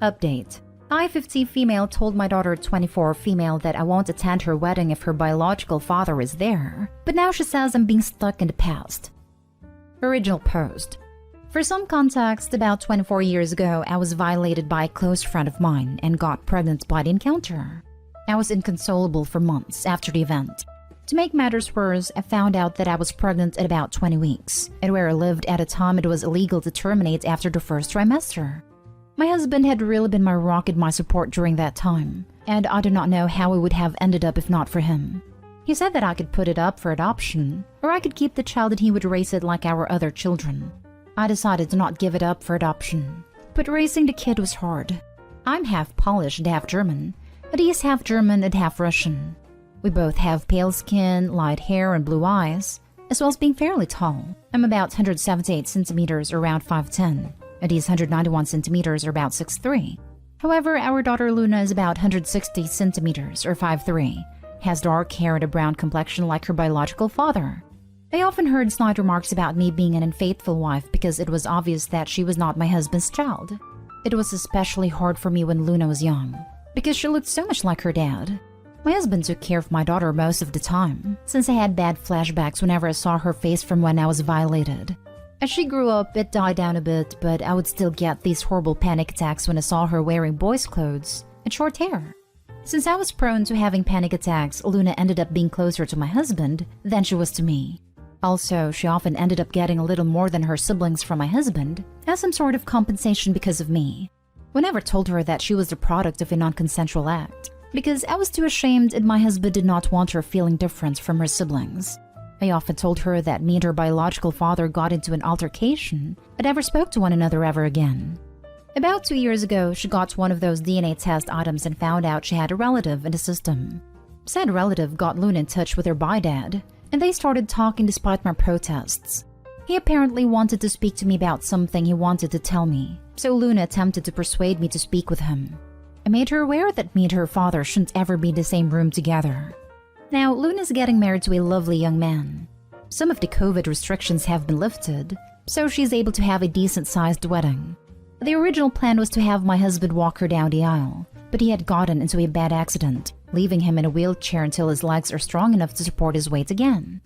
Update. I, 50 female, told my daughter, 24 female, that I won't attend her wedding if her biological father is there, but now she says I'm being stuck in the past. Original post. For some context, about 24 years ago, I was violated by a close friend of mine and got pregnant by the encounter. I was inconsolable for months after the event. To make matters worse, I found out that I was pregnant at about 20 weeks, and where I lived at a time it was illegal to terminate after the first trimester. My husband had really been my rock and my support during that time, and I do not know how it would have ended up if not for him. He said that I could put it up for adoption, or I could keep the child and he would raise it like our other children. I decided to not give it up for adoption, but raising the kid was hard. I'm half Polish and half German, and he is half German and half Russian. We both have pale skin, light hair, and blue eyes, as well as being fairly tall. I'm about 178 centimeters, or around 5'10", and he's 191 centimeters, or about 6'3". However, our daughter Luna is about 160 centimeters, or 5'3", has dark hair and a brown complexion like her biological father. I often heard snide remarks about me being an unfaithful wife because it was obvious that she was not my husband's child. It was especially hard for me when Luna was young, because she looked so much like her dad. My husband took care of my daughter most of the time, since I had bad flashbacks whenever I saw her face from when I was violated. As she grew up, it died down a bit, but I would still get these horrible panic attacks when I saw her wearing boys' clothes and short hair. Since I was prone to having panic attacks, Luna ended up being closer to my husband than she was to me. Also, she often ended up getting a little more than her siblings from my husband as some sort of compensation because of me. We never told her that she was the product of a non-consensual act, because I was too ashamed and my husband did not want her feeling different from her siblings. I often told her that me and her biological father got into an altercation but never spoke to one another ever again. About 2 years ago, she got one of those DNA test items and found out she had a relative in the system. Said relative got Luna in touch with her bi-dad, and they started talking despite my protests. He apparently wanted to speak to me about something he wanted to tell me, so Luna attempted to persuade me to speak with him. I made her aware that me and her father shouldn't ever be in the same room together. Now, Luna's getting married to a lovely young man. Some of the COVID restrictions have been lifted, so she's able to have a decent-sized wedding. The original plan was to have my husband walk her down the aisle, but he had gotten into a bad accident, leaving him in a wheelchair until his legs are strong enough to support his weight again.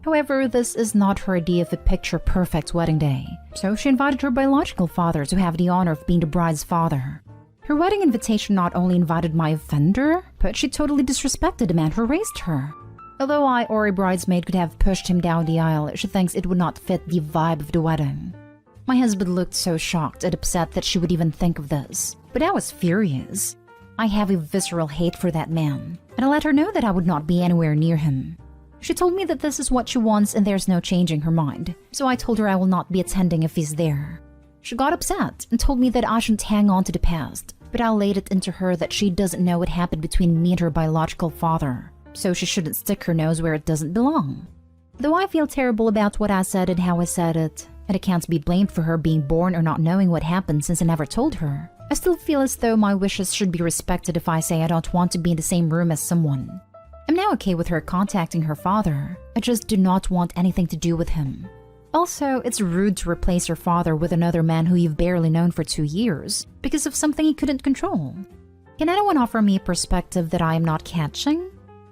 However, this is not her idea of a picture-perfect wedding day, so she invited her biological father to have the honor of being the bride's father. Her wedding invitation not only invited my offender, but she totally disrespected the man who raised her. Although I or a bridesmaid could have pushed him down the aisle, she thinks it would not fit the vibe of the wedding. My husband looked so shocked and upset that she would even think of this, but I was furious. I have a visceral hate for that man, and I let her know that I would not be anywhere near him. She told me that this is what she wants and there's no changing her mind, so I told her I will not be attending if he's there. She got upset and told me that I shouldn't hang on to the past, but I laid it into her that she doesn't know what happened between me and her biological father, so she shouldn't stick her nose where it doesn't belong. Though I feel terrible about what I said and how I said it, and I can't be blamed for her being born or not knowing what happened since I never told her, I still feel as though my wishes should be respected if I say I don't want to be in the same room as someone. I'm now okay with her contacting her father, I just do not want anything to do with him. Also, it's rude to replace your father with another man who you've barely known for 2 years because of something he couldn't control. Can anyone offer me a perspective that I am not catching?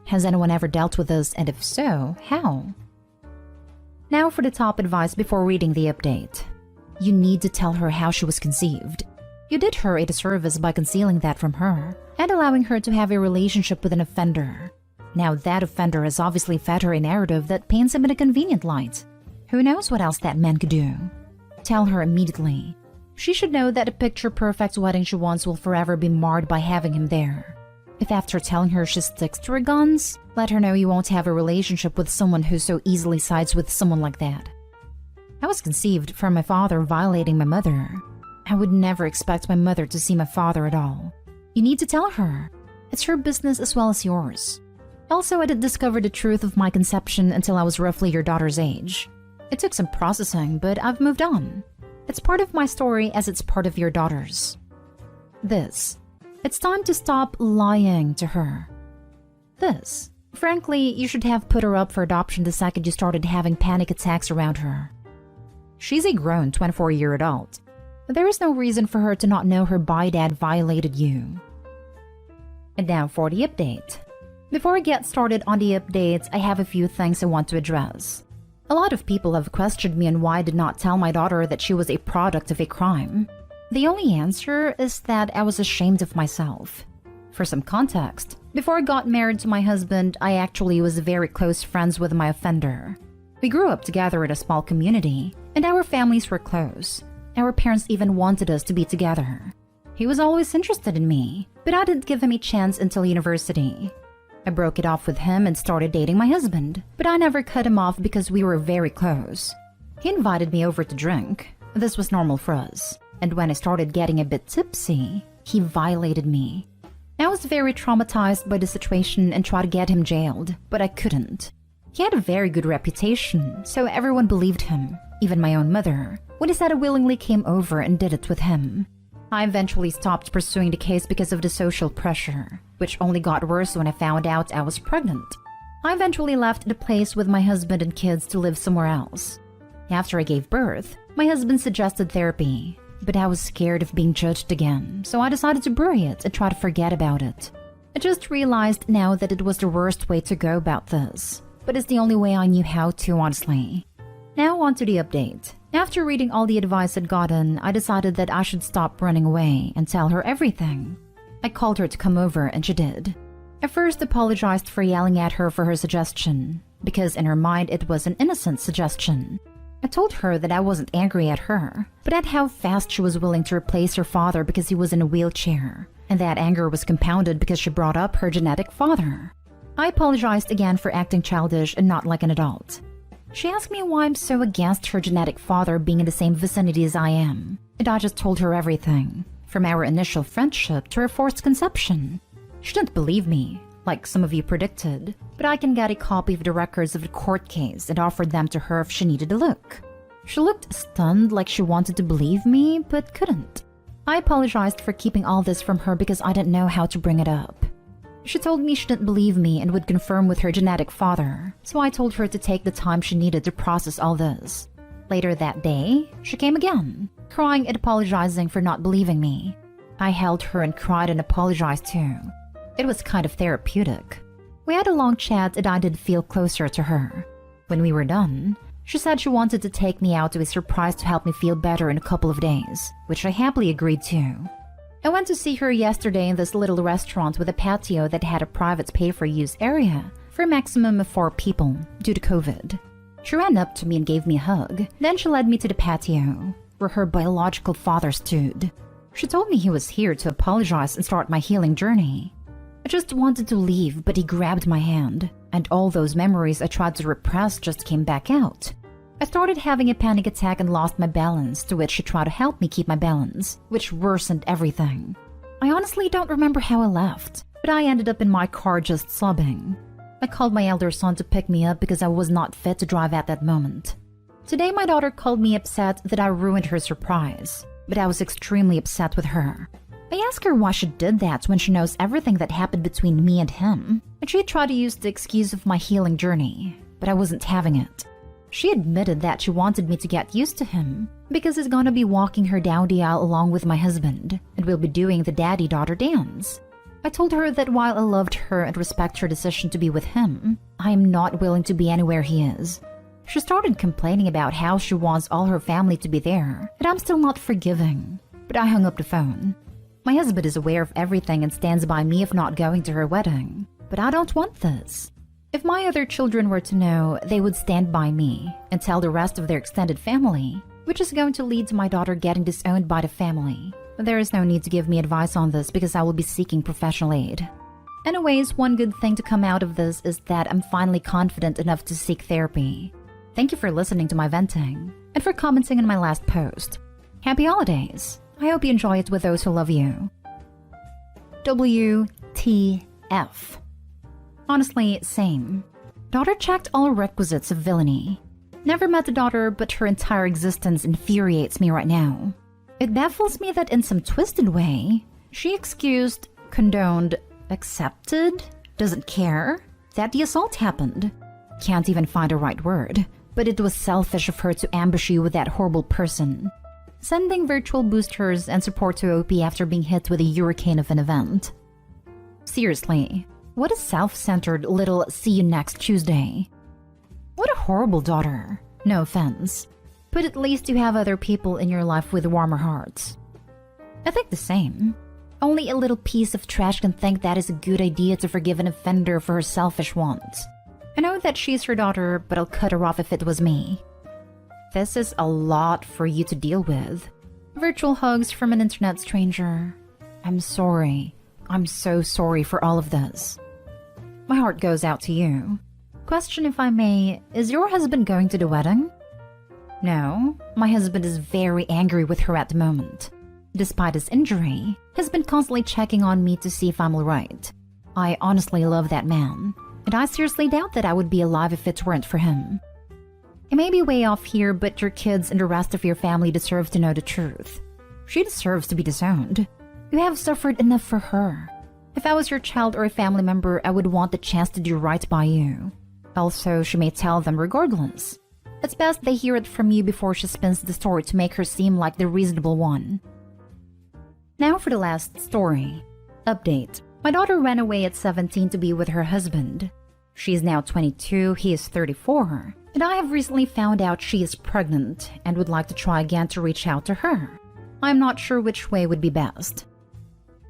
Has anyone ever dealt with this, and if so, how? Now for the top advice before reading the update. You need to tell her how she was conceived. You did her a disservice by concealing that from her and allowing her to have a relationship with an offender. Now that offender has obviously fed her a narrative that paints him in a convenient light. Who knows what else that man could do? Tell her immediately. She should know that a picture-perfect wedding she wants will forever be marred by having him there. If after telling her she sticks to her guns, let her know you won't have a relationship with someone who so easily sides with someone like that. I was conceived from my father violating my mother. I would never expect my mother to see my father at all. You need to tell her. It's her business as well as yours. Also, I didn't discover the truth of my conception until I was roughly your daughter's age. It took some processing, but I've moved on. It's part of my story as it's part of your daughter's. It's time to stop lying to her. Frankly, you should have put her up for adoption the second you started having panic attacks around her. She's a grown 24-year adult. There is no reason for her to not know her bi-dad violated you. And now for the update. Before I get started on the updates, I have a few things I want to address. A lot of people have questioned me on why I did not tell my daughter that she was a product of a crime. The only answer is that I was ashamed of myself. For some context, before I got married to my husband, I actually was very close friends with my offender. We grew up together in a small community, and our families were close. Our parents even wanted us to be together. He was always interested in me, but I didn't give him a chance until university. I broke it off with him and started dating my husband, but I never cut him off because we were very close. He invited me over to drink. This was normal for us. And when I started getting a bit tipsy, he violated me. I was very traumatized by the situation and tried to get him jailed, but I couldn't. He had a very good reputation, so everyone believed him, even my own mother, when he said I willingly came over and did it with him. I eventually stopped pursuing the case because of the social pressure, which only got worse when I found out I was pregnant. I eventually left the place with my husband and kids to live somewhere else. After I gave birth, my husband suggested therapy, but I was scared of being judged again, so I decided to bury it and try to forget about it. I just realized now that it was the worst way to go about this, but it's the only way I knew how to, honestly. Now on to the update. After reading all the advice I'd gotten, I decided that I should stop running away and tell her everything. I called her to come over and she did. I first apologized for yelling at her for her suggestion, because in her mind it was an innocent suggestion. I told her that I wasn't angry at her, but at how fast she was willing to replace her father because he was in a wheelchair, and that anger was compounded because she brought up her genetic father. I apologized again for acting childish and not like an adult. She asked me why I'm so against her genetic father being in the same vicinity as I am, and I just told her everything, from our initial friendship to her forced conception. She didn't believe me, like some of you predicted, but I can get a copy of the records of the court case and offered them to her if she needed a look. She looked stunned, like she wanted to believe me, but couldn't. I apologized for keeping all this from her because I didn't know how to bring it up. She told me she didn't believe me and would confirm with her genetic father, so I told her to take the time she needed to process all this. Later that day, she came again, crying and apologizing for not believing me. I held her and cried and apologized too. It was kind of therapeutic. We had a long chat and I did feel closer to her. When we were done, she said she wanted to take me out to a surprise to help me feel better in a couple of days, which I happily agreed to. I went to see her yesterday in this little restaurant with a patio that had a private pay-for-use area for a maximum of 4 people due to COVID. She ran up to me and gave me a hug. Then she led me to the patio, where her biological father stood. She told me he was here to apologize and start my healing journey. I just wanted to leave, but he grabbed my hand, and all those memories I tried to repress just came back out. I started having a panic attack and lost my balance, to which she tried to help me keep my balance, which worsened everything. I honestly don't remember how I left, but I ended up in my car just sobbing. I called my elder son to pick me up because I was not fit to drive at that moment. Today my daughter called me upset that I ruined her surprise, but I was extremely upset with her. I asked her why she did that when she knows everything that happened between me and him, and she tried to use the excuse of my healing journey, but I wasn't having it. She admitted that she wanted me to get used to him because he's gonna be walking her down the aisle along with my husband, and we'll be doing the daddy-daughter dance. I told her that while I loved her and respect her decision to be with him, I am not willing to be anywhere he is. She started complaining about how she wants all her family to be there, and I'm still not forgiving, but I hung up the phone. My husband is aware of everything and stands by me if not going to her wedding, but I don't want this. If my other children were to know, they would stand by me and tell the rest of their extended family, which is going to lead to my daughter getting disowned by the family. There is no need to give me advice on this because I will be seeking professional aid. Anyways, one good thing to come out of this is that I'm finally confident enough to seek therapy. Thank you for listening to my venting and for commenting on my last post. Happy holidays! I hope you enjoy it with those who love you. WTF. Honestly, same. Daughter checked all requisites of villainy. Never met the daughter, but her entire existence infuriates me right now. It baffles me that in some twisted way, she excused, condoned, accepted, doesn't care that the assault happened. Can't even find a right word, but it was selfish of her to ambush you with that horrible person. sending virtual boosters and support to OP after being hit with a hurricane of an event. Seriously, what a self-centered little see you next Tuesday. What a horrible daughter. No offense. But at least you have other people in your life with warmer hearts. I think the same. Only a little piece of trash can think that is a good idea to forgive an offender for her selfish wants. I know that she's her daughter, but I'll cut her off if it was me. This is a lot for you to deal with. Virtual hugs from an internet stranger. I'm sorry. I'm so sorry for all of this. My heart goes out to you. Question, if I may, is your husband going to the wedding? No, my husband is very angry with her at the moment. Despite his injury, he's been constantly checking on me to see if I'm alright. I honestly love that man, and I seriously doubt that I would be alive if it weren't for him. It may be way off here, but your kids and the rest of your family deserve to know the truth. She deserves to be disowned. You have suffered enough for her. If I was your child or a family member, I would want the chance to do right by you. Also, she may tell them regardless. It's best they hear it from you before she spins the story to make her seem like the reasonable one. Now for the last story. Update. My daughter ran away at 17 to be with her husband. She is now 22, he is 34, and I have recently found out she is pregnant and would like to try again to reach out to her. I'm not sure which way would be best.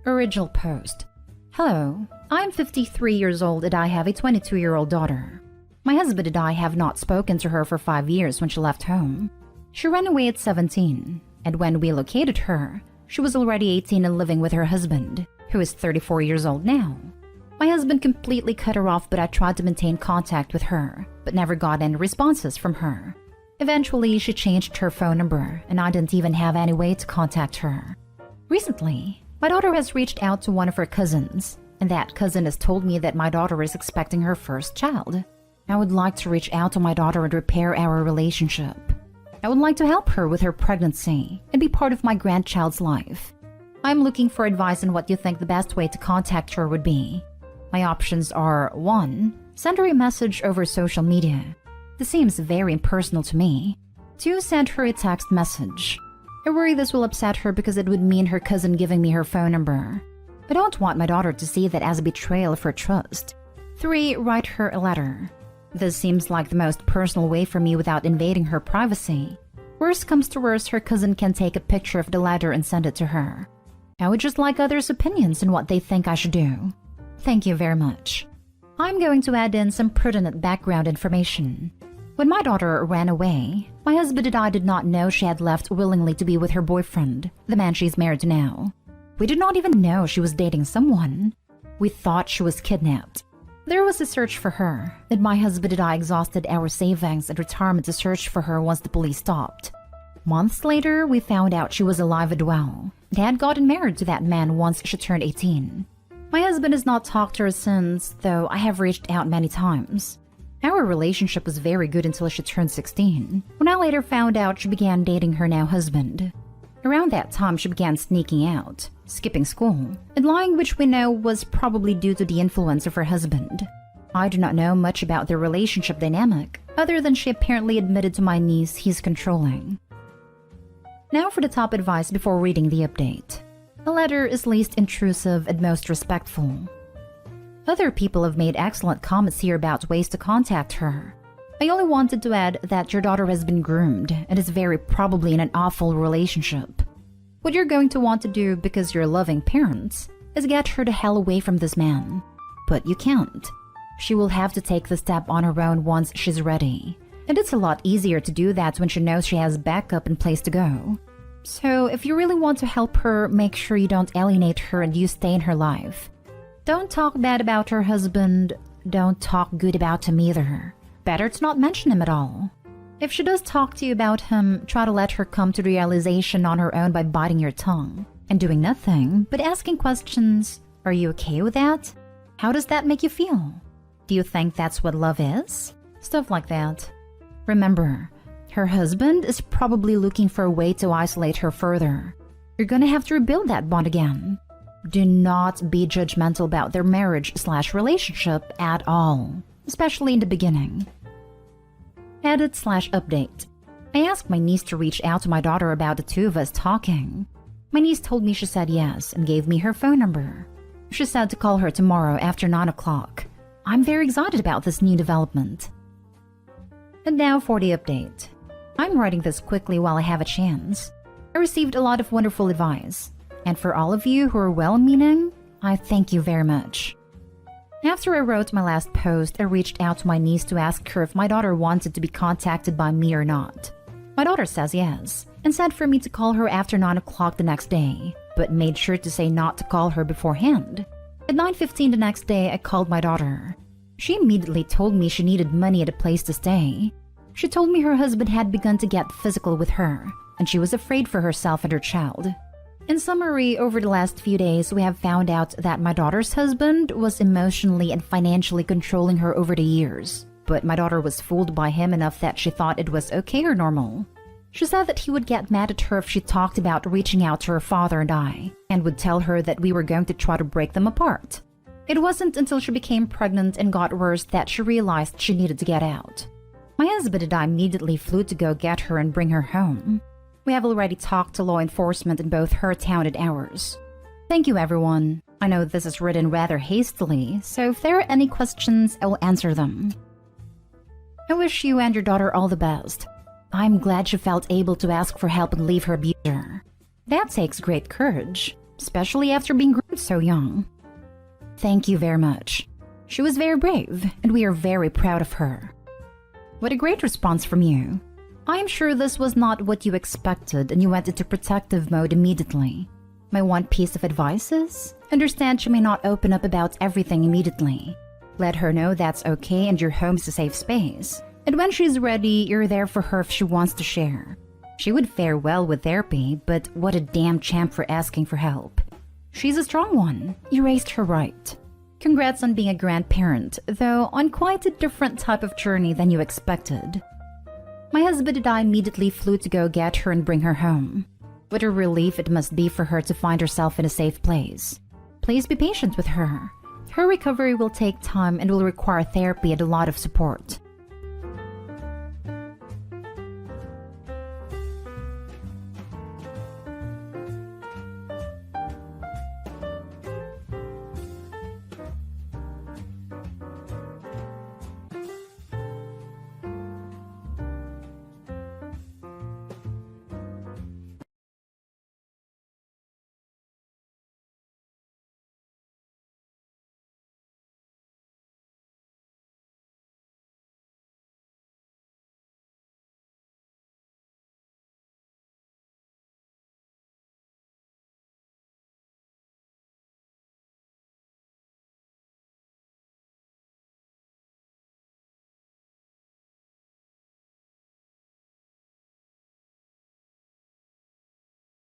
Original post. Hello, I'm 53 years old and I have a 22-year-old daughter. My husband and I have not spoken to her for 5 years when she left home. She ran away at 17, and when we located her, she was already 18 and living with her husband, who is 34 years old now. My husband completely cut her off, but I tried to maintain contact with her, but never got any responses from her. Eventually, she changed her phone number, and I didn't even have any way to contact her. Recently, my daughter has reached out to one of her cousins, and that cousin has told me that my daughter is expecting her first child. I would like to reach out to my daughter and repair our relationship. I would like to help her with her pregnancy and be part of my grandchild's life. I'm looking for advice on what you think the best way to contact her would be. My options are 1. Send her a message over social media. This seems very impersonal to me. 2. Send her a text message. I worry this will upset her because it would mean her cousin giving me her phone number. I don't want my daughter to see that as a betrayal of her trust. 3. Write her a letter. This seems like the most personal way for me without invading her privacy. Worst comes to worst, her cousin can take a picture of the letter and send it to her. I would just like others' opinions on what they think I should do. Thank you very much. I'm going to add in some pertinent background information. When my daughter ran away, my husband and I did not know she had left willingly to be with her boyfriend, the man she's married to now. We did not even know she was dating someone. We thought she was kidnapped. There was a search for her, and my husband and I exhausted our savings and retirement to search for her once the police stopped. Months later, we found out she was alive and well, and had gotten married to that man once she turned 18. My husband has not talked to her since, though I have reached out many times. Our relationship was very good until she turned 16, when I later found out she began dating her now husband. Around that time, she began sneaking out, skipping school, and lying, which we know was probably due to the influence of her husband. I do not know much about their relationship dynamic, other than she apparently admitted to my niece he's controlling. Now for the top advice before reading the update. The letter is least intrusive and most respectful. Other people have made excellent comments here about ways to contact her. I only wanted to add that your daughter has been groomed and is very probably in an awful relationship. What you're going to want to do, because you're loving parents, is get her the hell away from this man. But you can't. She will have to take the step on her own once she's ready. And it's a lot easier to do that when she knows she has backup and place to go. So if you really want to help her, make sure you don't alienate her and you stay in her life. Don't talk bad about her husband. Don't talk good about him either. Better to not mention him at all. If she does talk to you about him, try to let her come to the realization on her own by biting your tongue and doing nothing but asking questions. Are you okay with that? How does that make you feel? Do you think that's what love is? Stuff like that. Remember, her husband is probably looking for a way to isolate her further. You're gonna have to rebuild that bond again. Do not be judgmental about their marriage/relationship at all, especially in the beginning. Edit/update. I asked my niece to reach out to my daughter about the two of us talking. My niece told me she said yes and gave me her phone number. She said to call her tomorrow after 9 o'clock. I'm very excited about this new development. And now for the update. I'm writing this quickly while I have a chance. I received a lot of wonderful advice, and for all of you who are well-meaning, I thank you very much. After I wrote my last post, I reached out to my niece to ask her if my daughter wanted to be contacted by me or not. My daughter says yes, and said for me to call her after 9 o'clock the next day, but made sure to say not to call her beforehand. At 9:15 the next day, I called my daughter. She immediately told me she needed money at a place to stay. She told me her husband had begun to get physical with her, and she was afraid for herself and her child. In summary, over the last few days, we have found out that my daughter's husband was emotionally and financially controlling her over the years. But my daughter was fooled by him enough that she thought it was okay or normal. She said that he would get mad at her if she talked about reaching out to her father and I, and would tell her that we were going to try to break them apart. It wasn't until she became pregnant and got worse that she realized she needed to get out. My husband and I immediately flew to go get her and bring her home. We have already talked to law enforcement in both her town and ours. Thank you, everyone. I know this is written rather hastily, so if there are any questions, I will answer them. I wish you and your daughter all the best. I'm glad she felt able to ask for help and leave her abuser. That takes great courage, especially after being groomed so young. Thank you very much. She was very brave, and we are very proud of her. What a great response from you. I am sure this was not what you expected and you went into protective mode immediately. My one piece of advice is, understand she may not open up about everything immediately. Let her know that's okay and your home's a safe space. And when she's ready, you're there for her if she wants to share. She would fare well with therapy, but what a damn champ for asking for help. She's a strong one. You raised her right. Congrats on being a grandparent, though on quite a different type of journey than you expected. My husband and I immediately flew to go get her and bring her home. What a relief it must be for her to find herself in a safe place. Please be patient with her. Her recovery will take time and will require therapy and a lot of support.